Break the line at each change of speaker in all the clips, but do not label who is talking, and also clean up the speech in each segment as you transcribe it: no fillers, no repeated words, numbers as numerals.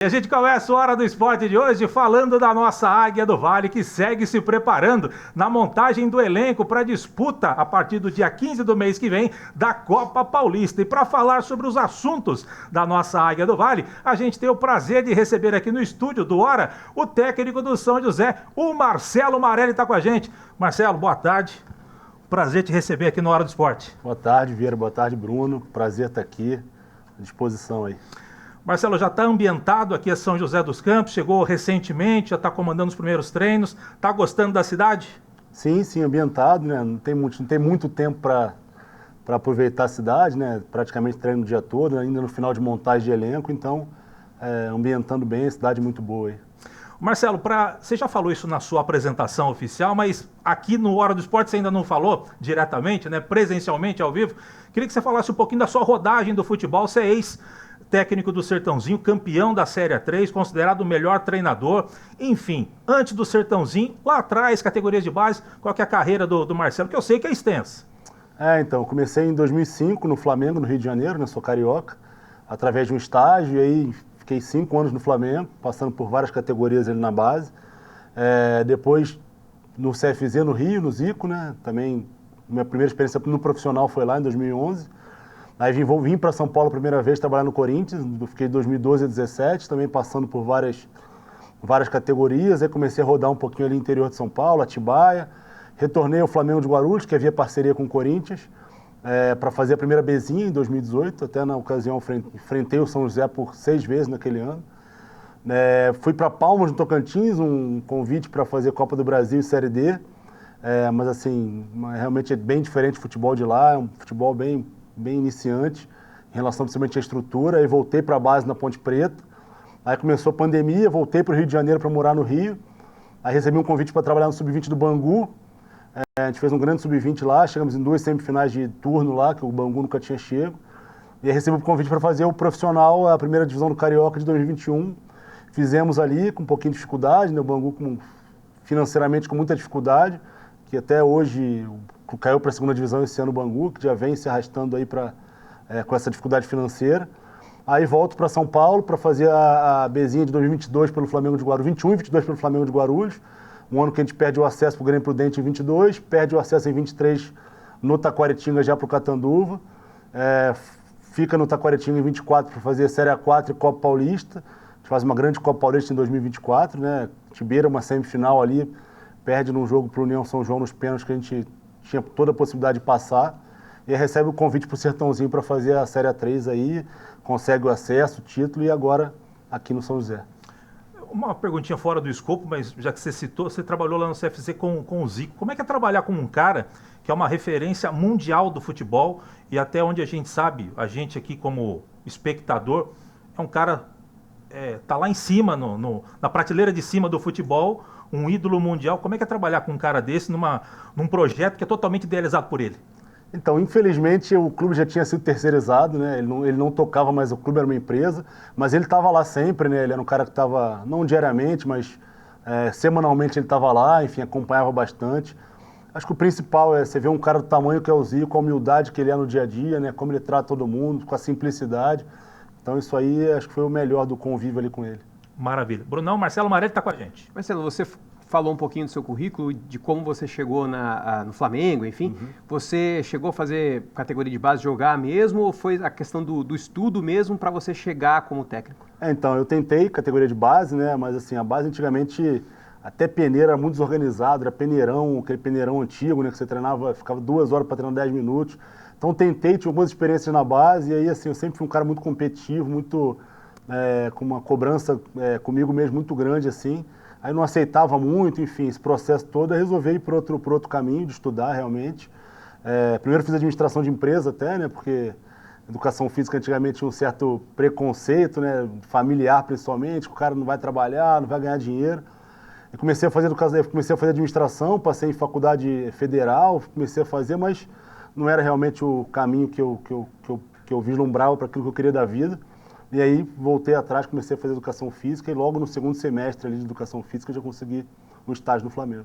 E a gente começa a Hora do Esporte de hoje falando da nossa Águia do Vale, que segue se preparando na montagem do elenco para a disputa a partir do dia 15 do mês que vem da Copa Paulista. E para falar sobre os assuntos da nossa Águia do Vale, a gente tem o prazer de receber aqui no estúdio do Hora o técnico do São José, o Marcelo Marelli, está com a gente. Marcelo, boa tarde. Prazer te receber aqui no Hora do Esporte.
Boa tarde, Vieira. Boa tarde, Bruno. Prazer estar aqui. À disposição aí.
Marcelo, já está ambientado aqui a São José dos Campos, chegou recentemente, já está comandando os primeiros treinos, está gostando da cidade?
Sim, ambientado, né? Não tem muito tempo para aproveitar a cidade, né? Praticamente treino o dia todo, ainda no final de montagem de elenco, então ambientando bem, a cidade muito boa aí.
Marcelo, você já falou isso na sua apresentação oficial, mas aqui no Hora do Esporte você ainda não falou diretamente, né? Presencialmente, ao vivo. Queria que você falasse um pouquinho da sua rodagem do futebol, você é ex-técnico do Sertãozinho, campeão da Série A3, considerado o melhor treinador. Enfim, antes do Sertãozinho, lá atrás, categorias de base, qual que é a carreira do Marcelo, que eu sei que é extensa.
Então, comecei em 2005 no Flamengo, no Rio de Janeiro, né? Sou carioca, através de um estágio, e aí fiquei 5 anos no Flamengo, passando por várias categorias ali na base. Depois no CFZ no Rio, no Zico, né? Também minha primeira experiência no profissional foi lá em 2011. Aí vim para São Paulo a primeira vez trabalhar no Corinthians, fiquei de 2012 a 2017, também passando por várias categorias. Aí comecei a rodar um pouquinho ali no interior de São Paulo, Atibaia. Retornei ao Flamengo de Guarulhos, que havia parceria com o Corinthians, para fazer a primeira Bzinha em 2018. Até na ocasião enfrentei o São José por 6 vezes naquele ano. Fui para Palmas, no Tocantins, um convite para fazer Copa do Brasil e Série D. Mas assim, realmente é bem diferente o futebol de lá, é um futebol bem iniciante, em relação principalmente à estrutura. Aí voltei para a base na Ponte Preta. Aí começou a pandemia, voltei para o Rio de Janeiro para morar no Rio. Aí recebi um convite para trabalhar no Sub-20 do Bangu. A gente fez um grande Sub-20 lá, chegamos em 2 semifinais de turno lá, que o Bangu nunca tinha chego. E aí recebi um convite para fazer o profissional, a primeira divisão do Carioca de 2021. Fizemos ali com um pouquinho de dificuldade, né? O Bangu financeiramente com muita dificuldade, que até hoje caiu para a segunda divisão esse ano o Bangu, que já vem se arrastando aí com essa dificuldade financeira. Aí volto para São Paulo para fazer a Bzinha de 2022 pelo Flamengo de Guarulhos, 21 e 22 pelo Flamengo de Guarulhos, um ano que a gente perde o acesso para o Grêmio Prudente em 22, perde o acesso em 23 no Taquaritinga já para o Catanduva, fica no Taquaritinga em 24 para fazer Série A4 e Copa Paulista. A gente faz uma grande Copa Paulista em 2024, né? A gente beira uma semifinal ali, perde num jogo para o União São João nos pênaltis que a gente tinha toda a possibilidade de passar, e aí recebe o convite para o Sertãozinho para fazer a Série A3 aí, consegue o acesso, o título, e agora aqui no São José.
Uma perguntinha fora do escopo, mas já que você citou, você trabalhou lá no CFZ com o Zico. Como é que é trabalhar com um cara que é uma referência mundial do futebol e até onde a gente sabe, a gente aqui como espectador, é um cara, tá lá em cima, na prateleira de cima do futebol, um ídolo mundial. Como é que é trabalhar com um cara desse num projeto que é totalmente idealizado por ele?
Então, infelizmente, o clube já tinha sido terceirizado, né? Ele não tocava mais, o clube era uma empresa, mas ele estava lá sempre, né? Ele era um cara que estava, não diariamente, mas semanalmente ele estava lá, enfim, acompanhava bastante. Acho que o principal é você ver um cara do tamanho que é o Zico, com a humildade que ele é no dia a dia, né? Como ele trata todo mundo, com a simplicidade. Então isso aí acho que foi o melhor do convívio ali com ele.
Maravilha. Brunão, Marcelo Marelli está com a gente.
Marcelo, você falou um pouquinho do seu currículo, de como você chegou no Flamengo, enfim. Uhum. Você chegou a fazer categoria de base, jogar mesmo, ou foi a questão do estudo mesmo para você chegar como técnico?
Então, eu tentei categoria de base, né? Mas assim, a base antigamente, até peneira era muito desorganizado, era peneirão, aquele peneirão antigo, né? Que você treinava, ficava 2 horas para treinar 10 minutos. Então tentei, tinha algumas experiências na base, e aí assim, eu sempre fui um cara muito competitivo, muito com uma cobrança comigo mesmo muito grande, assim. Aí não aceitava muito, enfim, esse processo todo, eu resolvi ir por outro caminho de estudar realmente. Primeiro fiz administração de empresa até, né, porque educação física antigamente tinha um certo preconceito, né, familiar principalmente, que o cara não vai trabalhar, não vai ganhar dinheiro. E comecei a fazer administração, passei em faculdade federal, comecei a fazer, mas não era realmente o caminho que eu vislumbrava para aquilo que eu queria da vida. E aí voltei atrás, comecei a fazer educação física e logo no segundo semestre ali de educação física já consegui um estágio no Flamengo.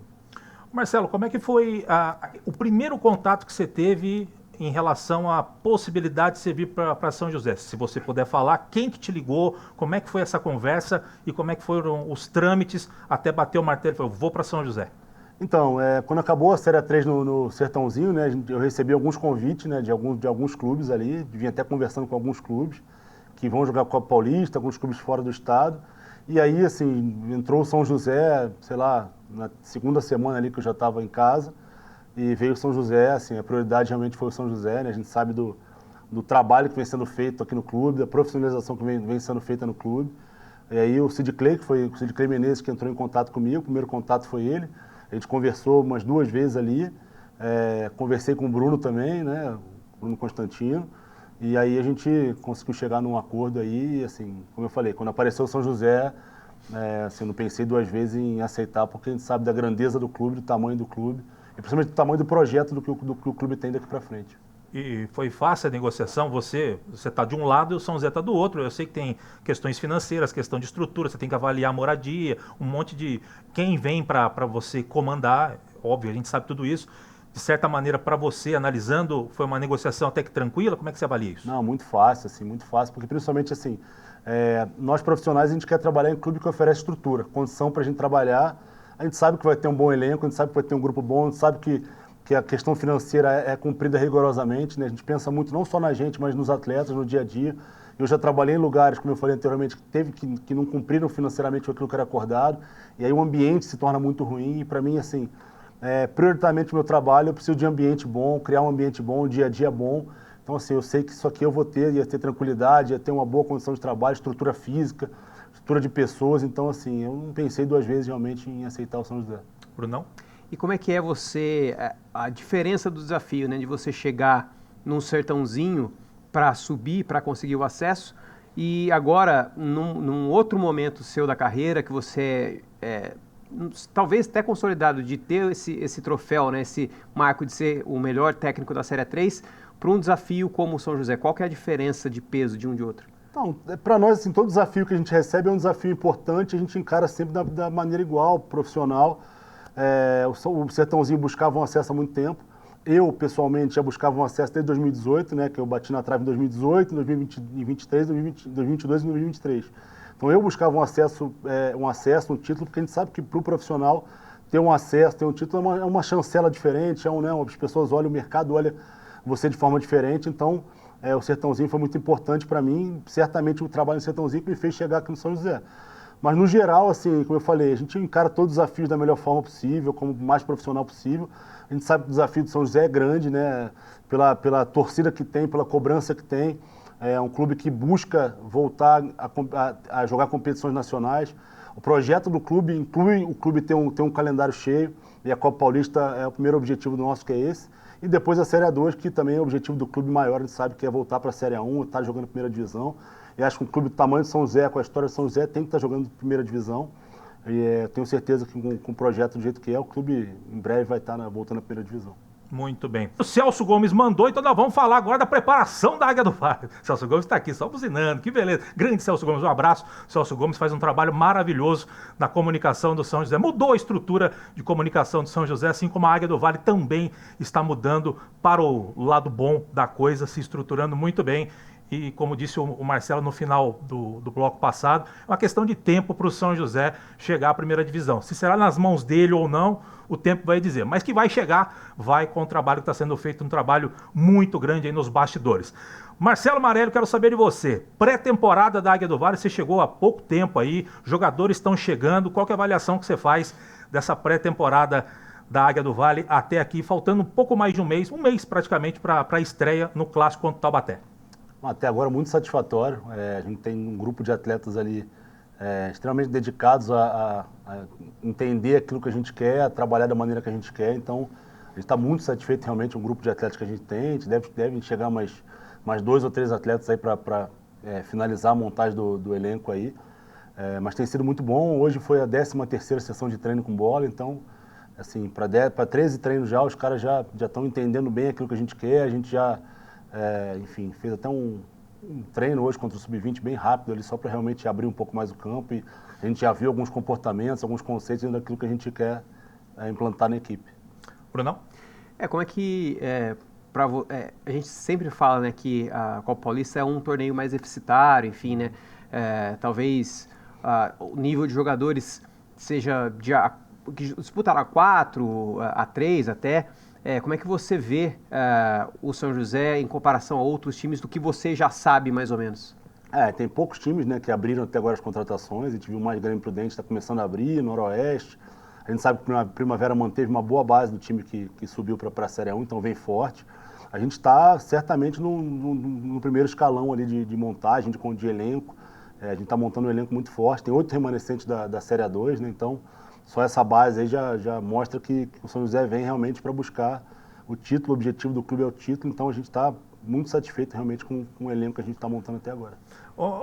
Marcelo, como é que foi o primeiro contato que você teve em relação à possibilidade de você vir para São José. Se você puder falar, quem que te ligou, como é que foi essa conversa e como é que foram os trâmites até bater o martelo e falar, vou para São José.
Então, quando acabou a Série 3 no Sertãozinho, né, eu recebi alguns convites, né, de alguns clubes ali, vim até conversando com alguns clubes que vão jogar Copa Paulista, alguns clubes fora do estado. E aí, assim, entrou o São José, sei lá, na segunda semana ali que eu já estava em casa, e veio o São José, assim, a prioridade realmente foi o São José, né, a gente sabe do trabalho que vem sendo feito aqui no clube, da profissionalização que vem sendo feita no clube. E aí o Sid Clay, que foi o Sid Clay Menezes que entrou em contato comigo, o primeiro contato foi ele. A gente conversou umas 2 vezes ali, conversei com o Bruno também, né, Bruno Constantino, e aí a gente conseguiu chegar num acordo aí, assim, como eu falei, quando apareceu o São José, assim, não pensei 2 vezes em aceitar, porque a gente sabe da grandeza do clube, do tamanho do clube, e principalmente do tamanho do projeto do que o clube tem daqui para frente.
E foi fácil a negociação? Você está de um lado e o São José está do outro. Eu sei que tem questões financeiras, questão de estrutura, você tem que avaliar a moradia, um monte de... Quem vem para você comandar, óbvio, a gente sabe tudo isso. De certa maneira, para você, analisando, foi uma negociação até que tranquila? Como é que você avalia isso?
Não, muito fácil, assim, muito fácil, porque principalmente, assim, nós profissionais, a gente quer trabalhar em clube que oferece estrutura, condição para a gente trabalhar. A gente sabe que vai ter um bom elenco, a gente sabe que vai ter um grupo bom, a gente sabe que a questão financeira é cumprida rigorosamente, né? A gente pensa muito não só na gente, mas nos atletas, no dia a dia. Eu já trabalhei em lugares, como eu falei anteriormente, que não cumpriram financeiramente aquilo que era acordado, e aí o ambiente se torna muito ruim, e para mim, assim, prioritariamente o meu trabalho, eu preciso de ambiente bom, criar um ambiente bom, um dia a dia bom. Então, assim, eu sei que isso aqui eu vou ia ter tranquilidade, ia ter uma boa condição de trabalho, estrutura física, estrutura de pessoas, então, assim, eu não pensei 2 vezes realmente em aceitar o São José.
Brunão?
E como é que é a diferença do desafio, né, de você chegar num sertãozinho para subir, para conseguir o acesso, e agora, num outro momento seu da carreira, que você talvez até consolidado de ter esse troféu, né, esse marco de ser o melhor técnico da Série 3, para um desafio como o São José? Qual que é a diferença de peso de um de outro?
Então, para nós, assim, todo desafio que a gente recebe é um desafio importante, a gente encara sempre da maneira igual, profissional. O Sertãozinho buscava um acesso há muito tempo. Eu, pessoalmente, já buscava um acesso desde 2018, né, que eu bati na trave em 2018, 2023, 2022 e 2023. Então, eu buscava um acesso, um título, porque a gente sabe que para o profissional ter um acesso, ter um título é uma chancela diferente, as pessoas olham, o mercado olha você de forma diferente. Então, o Sertãozinho foi muito importante para mim, certamente o trabalho no Sertãozinho que me fez chegar aqui no São José. Mas, no geral, assim, como eu falei, a gente encara todos os desafios da melhor forma possível, como o mais profissional possível. A gente sabe que o desafio do São José é grande, né? Pela torcida que tem, pela cobrança que tem. É um clube que busca voltar a jogar competições nacionais. O projeto do clube inclui o clube ter um calendário cheio, e a Copa Paulista é o primeiro objetivo nosso, que é esse. E depois a Série A2, que também é o objetivo do clube maior, a gente sabe que é voltar para a Série A1, estar jogando a primeira divisão. E acho que um clube do tamanho de São José, com a história de São José, tem que estar jogando primeira divisão. E tenho certeza que com o projeto do jeito que é, o clube em breve vai estar voltando à primeira divisão.
Muito bem. O Celso Gomes mandou, então nós vamos falar agora da preparação da Águia do Vale. O Celso Gomes está aqui, só buzinando, que beleza. Grande Celso Gomes, um abraço. O Celso Gomes faz um trabalho maravilhoso na comunicação do São José. Mudou a estrutura de comunicação do São José, assim como a Águia do Vale também está mudando para o lado bom da coisa, se estruturando muito bem. E como disse o Marcelo no final do bloco passado, é uma questão de tempo para o São José chegar à primeira divisão. Se será nas mãos dele ou não, o tempo vai dizer. Mas que vai chegar, vai com o trabalho que está sendo feito, um trabalho muito grande aí nos bastidores. Marcelo Marelli, quero saber de você. Pré-temporada da Águia do Vale, você chegou há pouco tempo aí, jogadores estão chegando. Qual que é a avaliação que você faz dessa pré-temporada da Águia do Vale até aqui, faltando um pouco mais de um mês praticamente para a estreia no Clássico contra o Taubaté?
Até agora muito satisfatório. A gente tem um grupo de atletas ali extremamente dedicados a entender aquilo que a gente quer, a trabalhar da maneira que a gente quer. Então, a gente está muito satisfeito realmente com o grupo de atletas que a gente tem. A gente deve chegar mais 2 ou 3 atletas aí para finalizar a montagem do elenco aí. Mas tem sido muito bom. Hoje foi a 13ª sessão de treino com bola, então, assim, para 13 treinos já, os caras já estão entendendo bem aquilo que a gente quer. A gente já enfim, fez até um treino hoje contra o Sub-20 bem rápido ali, só para realmente abrir um pouco mais o campo, e a gente já viu alguns comportamentos, alguns conceitos daquilo que a gente quer implantar na equipe.
Brunão?
Como é que a gente sempre fala, né, que a Copa Paulista é um torneio mais deficitário, enfim, né, talvez o nível de jogadores seja que disputar A4, A3 até. Como é que você vê o São José em comparação a outros times do que você já sabe mais ou menos?
Tem poucos times, né, que abriram até agora as contratações. A gente viu mais Grêmio Prudente, está começando a abrir, Noroeste. A gente sabe que a Primavera manteve uma boa base do time que subiu para a Série 1, então vem forte. A gente está certamente no primeiro escalão ali de montagem, de elenco. A gente está montando um elenco muito forte. Tem 8 remanescentes da Série A2, né, então só essa base aí já mostra que o São José vem realmente para buscar o título. O objetivo do clube é o título, então a gente está muito satisfeito realmente com o elenco que a gente está montando até agora.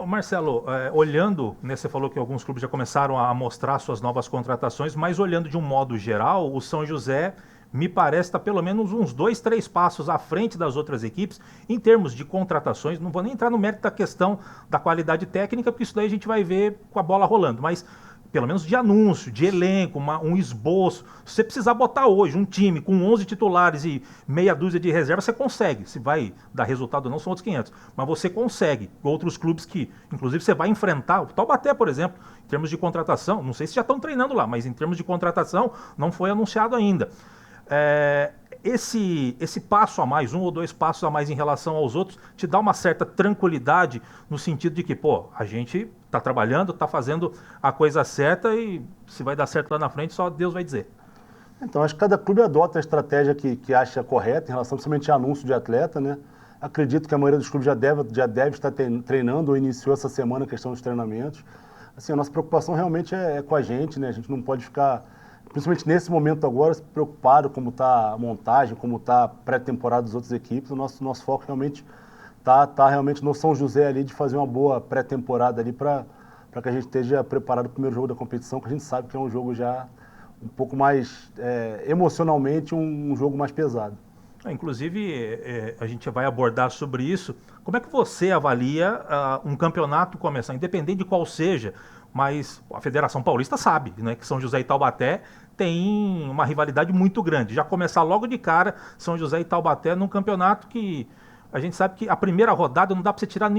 Marcelo, olhando, né, você falou que alguns clubes já começaram a mostrar suas novas contratações, mas olhando de um modo geral, o São José me parece estar pelo menos uns 2, 3 passos à frente das outras equipes em termos de contratações. Não vou nem entrar no mérito da questão da qualidade técnica, porque isso daí a gente vai ver com a bola rolando, mas pelo menos de anúncio, de elenco, um esboço. Se você precisar botar hoje um time com 11 titulares e meia dúzia de reserva, você consegue. Se vai dar resultado ou não, são outros 500. Mas você consegue. Outros clubes que, inclusive, você vai enfrentar, o Taubaté, por exemplo, em termos de contratação, não sei se já estão treinando lá, mas em termos de contratação, não foi anunciado ainda. Esse passo a mais, 1 ou 2 passos a mais em relação aos outros, te dá uma certa tranquilidade no sentido de que, a gente está trabalhando, está fazendo a coisa certa e se vai dar certo lá na frente, só Deus vai dizer.
Então, acho que cada clube adota a estratégia que acha correta em relação principalmente a anúncio de atleta, né? Acredito que a maioria dos clubes já deve estar treinando ou iniciou essa semana a questão dos treinamentos. Assim, a nossa preocupação realmente é com a gente, né? A gente não pode ficar, principalmente nesse momento agora, se preocupado como está a montagem, como está a pré-temporada das outras equipes. O nosso foco realmente está realmente no São José ali, de fazer uma boa pré-temporada ali para que a gente esteja preparado para o primeiro jogo da competição, que a gente sabe que é um jogo já um pouco mais, emocionalmente, um jogo mais pesado.
Inclusive, a gente vai abordar sobre isso. Como é que você avalia um campeonato começar, independente de qual seja, mas a Federação Paulista sabe, né, que São José e Taubaté tem uma rivalidade muito grande. Já começar logo de cara São José e Taubaté num campeonato que a gente sabe que a primeira rodada não dá para você tirar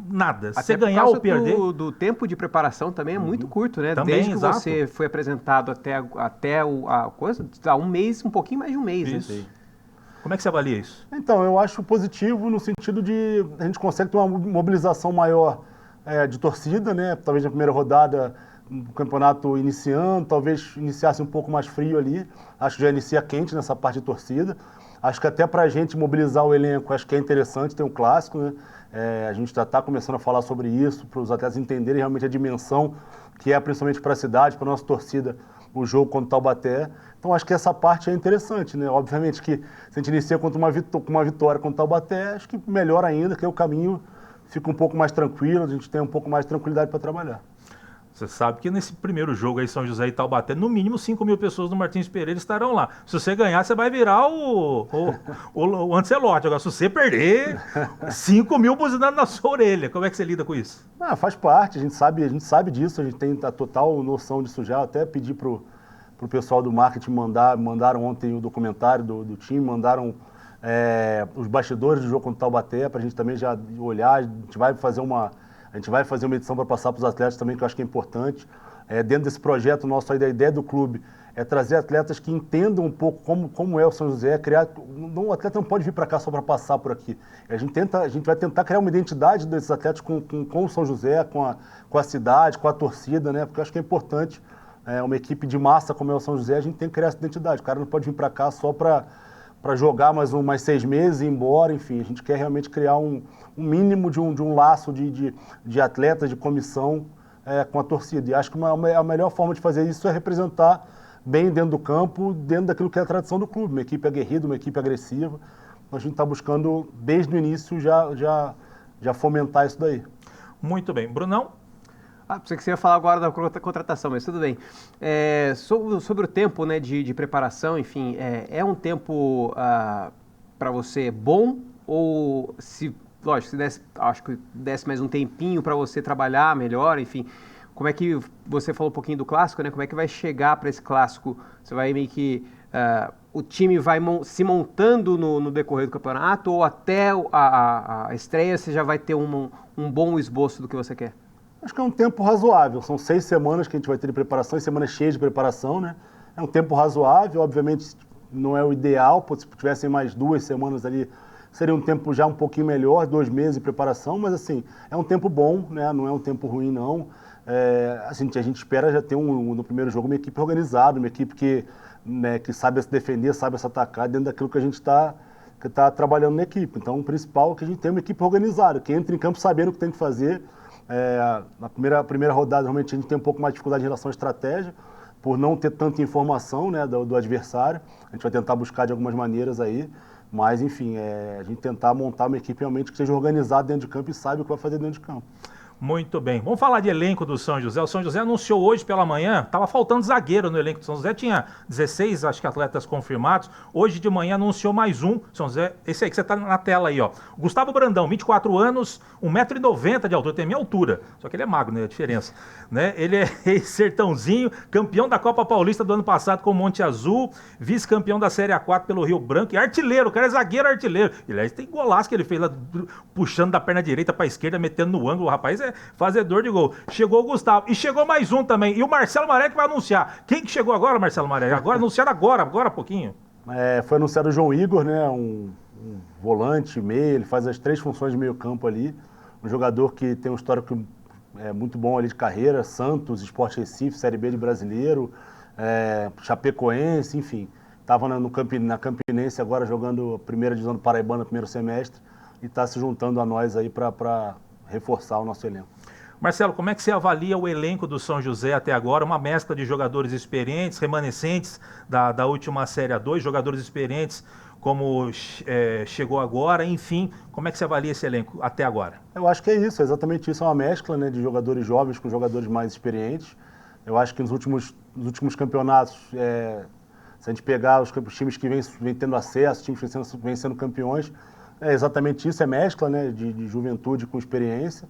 nada. Se você ganhar ou perder...
do tempo de preparação também é muito curto, né?
Também,
desde que
exato.
você foi apresentado até a coisa, dá um mês, um pouquinho mais de um mês.
Isso.
Né?
Como é que você avalia isso?
Então, eu acho positivo no sentido de a gente consegue ter uma mobilização maior de torcida, né? Talvez na primeira rodada o campeonato iniciando, talvez iniciasse um pouco mais frio ali. Acho que já inicia quente nessa parte de torcida. Acho que até para a gente mobilizar o elenco, acho que é interessante ter um clássico, né? A gente já está começando a falar sobre isso, para os atletas entenderem realmente a dimensão que é, principalmente para a cidade, para a nossa torcida, o jogo contra o Taubaté. Então, acho que essa parte é interessante, né? Obviamente que se a gente inicia com uma vitória contra o Taubaté, acho que melhor ainda, que o caminho fica um pouco mais tranquilo, a gente tem um pouco mais de tranquilidade para trabalhar.
Você sabe que nesse primeiro jogo aí, São José e Taubaté, no mínimo 5.000 pessoas do Martins Pereira estarão lá. Se você ganhar, você vai virar o Ancelotti. Agora, se você perder, 5.000 buzinando na sua orelha. Como é que você lida com isso?
Faz parte, a gente sabe disso, a gente tem a total noção disso já. Até pedi pro pessoal do marketing mandaram ontem o documentário do time, mandaram os bastidores do jogo contra o Taubaté, para a gente também já olhar. A gente vai fazer uma edição para passar para os atletas também, que eu acho que é importante. Dentro desse projeto nosso aí, da ideia do clube, é trazer atletas que entendam um pouco como é o São José, o atleta não pode vir para cá só para passar por aqui. A gente vai tentar criar uma identidade desses atletas com o São José, com a cidade, com a torcida, né? Porque eu acho que é importante, uma equipe de massa como é o São José, a gente tem que criar essa identidade. O cara não pode vir para cá só para jogar mais 6 meses e ir embora, enfim. A gente quer realmente criar um mínimo de um laço de atletas, de comissão com a torcida. E acho que a melhor forma de fazer isso é representar bem dentro do campo, dentro daquilo que é a tradição do clube. Uma equipe aguerrida, uma equipe agressiva. A gente está buscando, desde o início, já fomentar isso daí.
Muito bem. Brunão?
Pensei que você ia falar agora da contratação, mas tudo bem. Sobre o tempo, né, de preparação, enfim, um tempo para você bom? Ou, lógico, acho que desse mais um tempinho para você trabalhar melhor, enfim. Como é que você falou um pouquinho do clássico, né? Como é que vai chegar para esse clássico? Você vai meio que o time vai se montando no decorrer do campeonato ou até a estreia você já vai ter um bom esboço do que você quer?
Acho que é um tempo razoável. São 6 semanas que a gente vai ter de preparação, e semanas cheias de preparação, né? É um tempo razoável, obviamente não é o ideal, se tivessem mais 2 semanas ali, seria um tempo já um pouquinho melhor, 2 meses de preparação, mas assim, é um tempo bom, né? Não é um tempo ruim, não. Assim, a gente espera já ter no primeiro jogo uma equipe organizada, uma equipe que, né, que sabe se defender, sabe se atacar dentro daquilo que a gente está trabalhando na equipe. Então, o principal é que a gente tem uma equipe organizada, que entra em campo sabendo o que tem que fazer. Na primeira rodada, realmente, a gente tem um pouco mais de dificuldade em relação à estratégia, por não ter tanta informação, né, do adversário. A gente vai tentar buscar de algumas maneiras aí, mas, enfim, a gente tentar montar uma equipe realmente que seja organizada dentro de campo e saiba o que vai fazer dentro de campo.
Muito bem. Vamos falar de elenco do São José. O São José anunciou hoje pela manhã, estava faltando zagueiro no elenco do São José, tinha 16, acho que atletas confirmados. Hoje de manhã anunciou mais um. São José, esse aí que você está na tela aí, ó. Gustavo Brandão, 24 anos, 1,90 m de altura, tem a minha altura, só que ele é magro, né? A diferença. Né? Ele é ex-sertãozinho, campeão da Copa Paulista do ano passado com o Monte Azul, vice-campeão da Série A4 pelo Rio Branco e artilheiro, o cara é zagueiro artilheiro. Ele tem golaço que ele fez lá, puxando da perna direita para a esquerda, metendo no ângulo, o rapaz é fazedor de gol. Chegou o Gustavo e chegou mais um também. E o Marcelo Maré que vai anunciar. Quem que chegou agora, Marcelo Maré? Agora, anunciado agora há pouquinho.
Foi anunciado o João Igor, né? Um volante, meio, ele faz as 3 funções de meio campo ali. Um jogador que tem um histórico muito bom ali de carreira, Santos, Sport Recife, Série B de Brasileiro, Chapecoense, enfim. Estava na Campinense agora jogando a primeira divisão do Paraibano no primeiro semestre e está se juntando a nós aí para reforçar o nosso elenco.
Marcelo, como é que você avalia o elenco do São José até agora? Uma mescla de jogadores experientes, remanescentes da última Série A2, jogadores experientes como chegou agora, enfim, como é que você avalia esse elenco até agora?
Eu acho que é isso, exatamente isso, é uma mescla, né, de jogadores jovens com jogadores mais experientes. Eu acho que nos últimos campeonatos, se a gente pegar os times que vêm tendo acesso, times que vêm sendo campeões, é exatamente isso, é mescla, né, de juventude com experiência,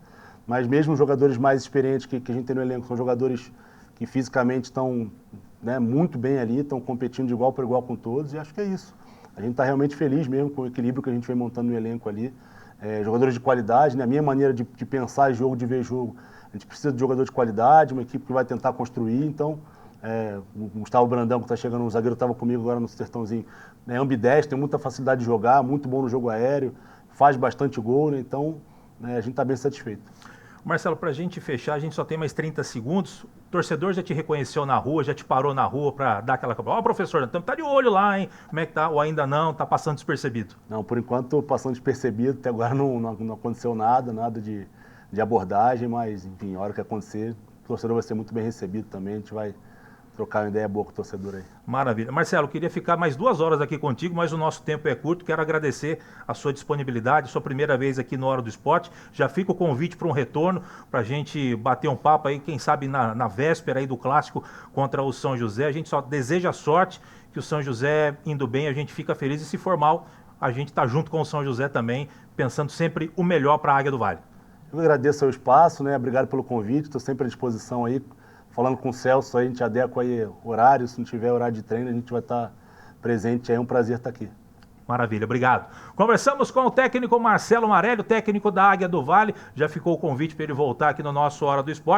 mas mesmo os jogadores mais experientes que a gente tem no elenco são jogadores que fisicamente estão, né, muito bem ali, estão competindo de igual para igual com todos, e acho que é isso. A gente está realmente feliz mesmo com o equilíbrio que a gente vem montando no elenco ali. Jogadores de qualidade, né, a minha maneira de pensar jogo, de ver jogo, a gente precisa de jogador de qualidade, uma equipe que vai tentar construir, então o Gustavo Brandão, que está chegando, o zagueiro estava comigo agora no Sertãozinho, é ambidestro, tem muita facilidade de jogar, muito bom no jogo aéreo, faz bastante gol, né? Então a gente está bem satisfeito.
Marcelo, para a gente fechar, a gente só tem mais 30 segundos. O torcedor já te reconheceu na rua, já te parou na rua para dar aquela... Ó, professor, tá de olho lá, hein? Como é que tá? Ou ainda não? Tá passando despercebido?
Não, por enquanto estou passando despercebido, até agora não aconteceu nada de abordagem, mas enfim, a hora que acontecer, o torcedor vai ser muito bem recebido também, a gente vai trocar uma ideia boa com o torcedor aí.
Maravilha. Marcelo, queria ficar mais 2 horas aqui contigo, mas o nosso tempo é curto. Quero agradecer a sua disponibilidade, sua primeira vez aqui no Hora do Esporte. Já fica o convite para um retorno, para a gente bater um papo aí, quem sabe na véspera aí do clássico contra o São José. A gente só deseja sorte, que o São José indo bem, a gente fica feliz, e se for mal, a gente está junto com o São José também, pensando sempre o melhor para a Águia do Vale.
Eu agradeço o espaço, né? Obrigado pelo convite, estou sempre à disposição aí. Falando com o Celso, a gente adequa aí horário, se não tiver horário de treino, a gente vai estar presente aí, é um prazer estar aqui.
Maravilha, obrigado. Conversamos com o técnico Marcelo Maré, o técnico da Águia do Vale, já ficou o convite para ele voltar aqui no nosso Hora do Esporte.